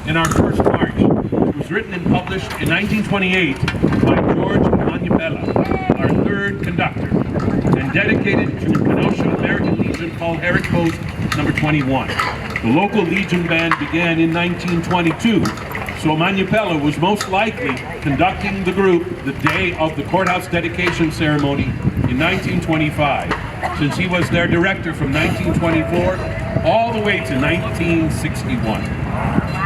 in our first march. It was written and published in 1928 by George Manupela, our third conductor, and dedicated to Kenosha American Legion Paul Herrick Post number 21. The local Legion band began in 1922, so Manupela was most likely conducting the group the day of the Courthouse dedication ceremony in 1925, since he was their director from 1924 all the way to 1961.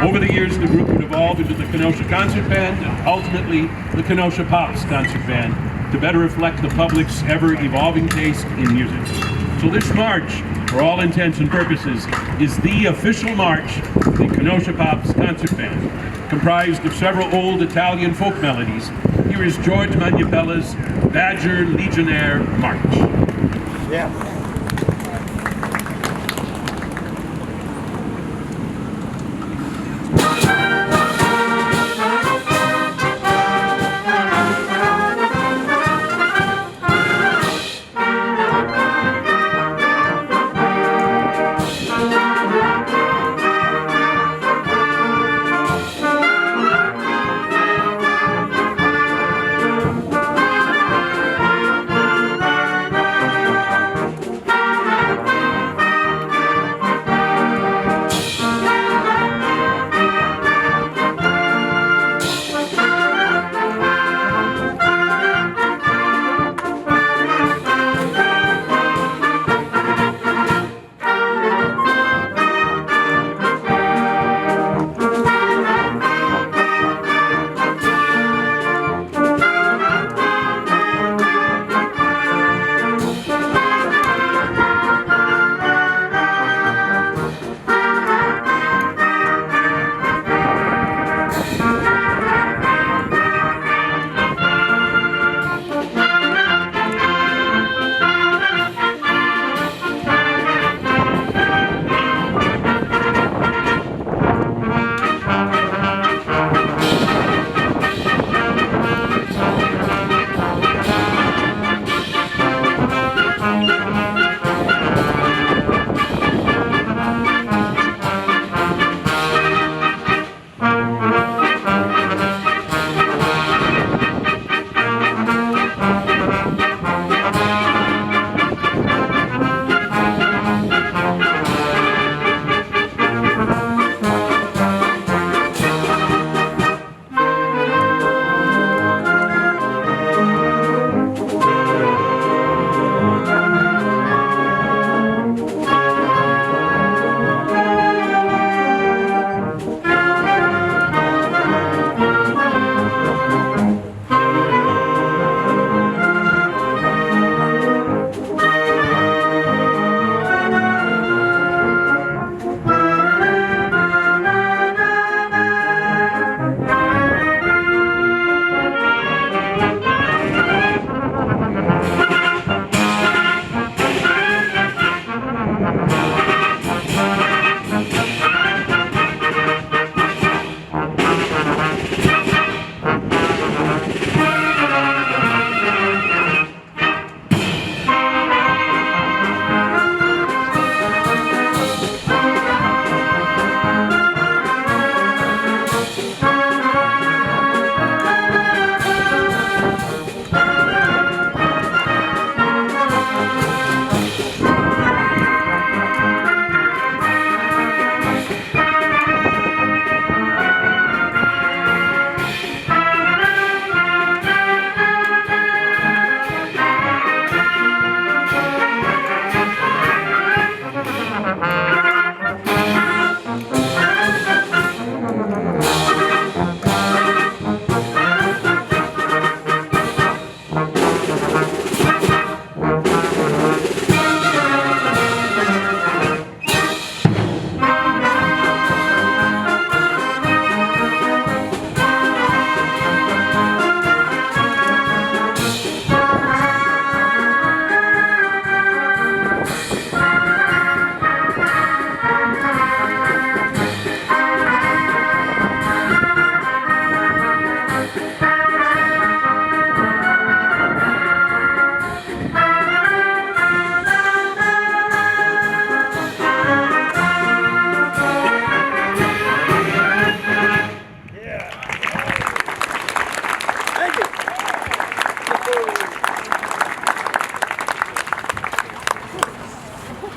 Over the years, the group would evolve into the Kenosha Concert Band and ultimately the Kenosha Pops Concert Band to better reflect the public's ever-evolving taste in music. So this march, for all intents and purposes, is the official march of the Kenosha Pops Concert Band, comprised of several old Italian folk melodies. Here is George Manupela's Badger Legionnaire March. Yeah.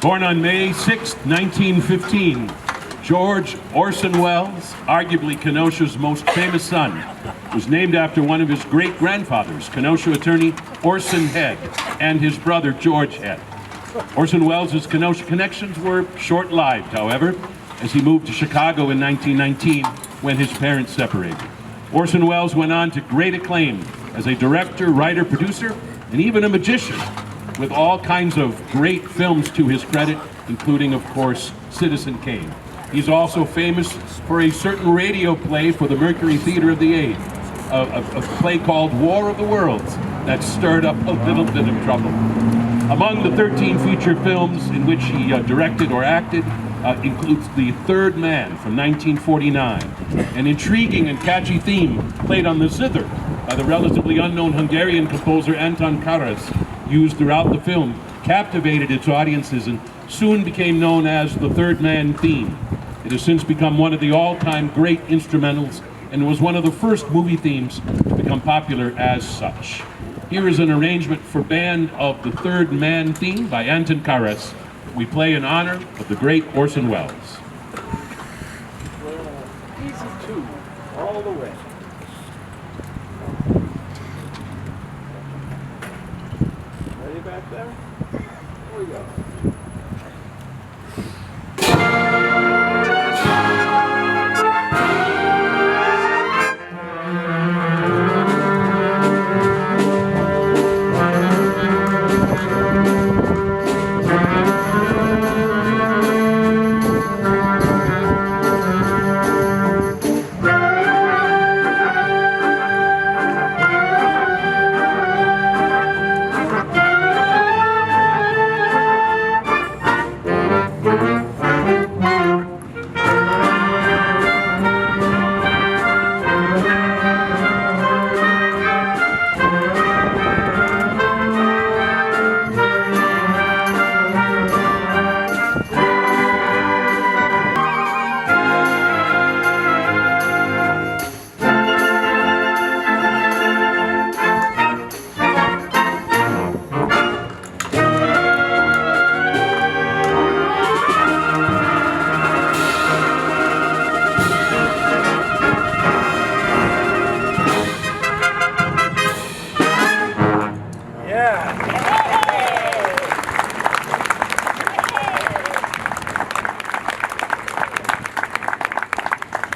Born on May 6, 1915, George Orson Welles, arguably Kenosha's most famous son, was named after one of his great-grandfathers, Kenosha attorney Orson Head, and his brother George Head. Orson Welles' Kenosha connections were short-lived, however, as he moved to Chicago in 1919 when his parents separated. Orson Welles went on to great acclaim as a director, writer, producer, and even a magician, with all kinds of great films to his credit, including, of course, Citizen Kane. He's also famous for a certain radio play for the Mercury Theater of the Age, a play called War of the Worlds that stirred up a little bit of trouble. Among the 13 feature films in which he directed or acted includes The Third Man from 1949, an intriguing and catchy theme played on the zither by the relatively unknown Hungarian composer Anton Karas, used throughout the film, captivated its audiences and soon became known as the Third Man theme. It has since become one of the all-time great instrumentals and was one of the first movie themes to become popular as such. Here is an arrangement for band of the Third Man theme by Anton Karas. We play in honor of the great Orson Welles. Easy two, all the way. Ready back there? Here we go.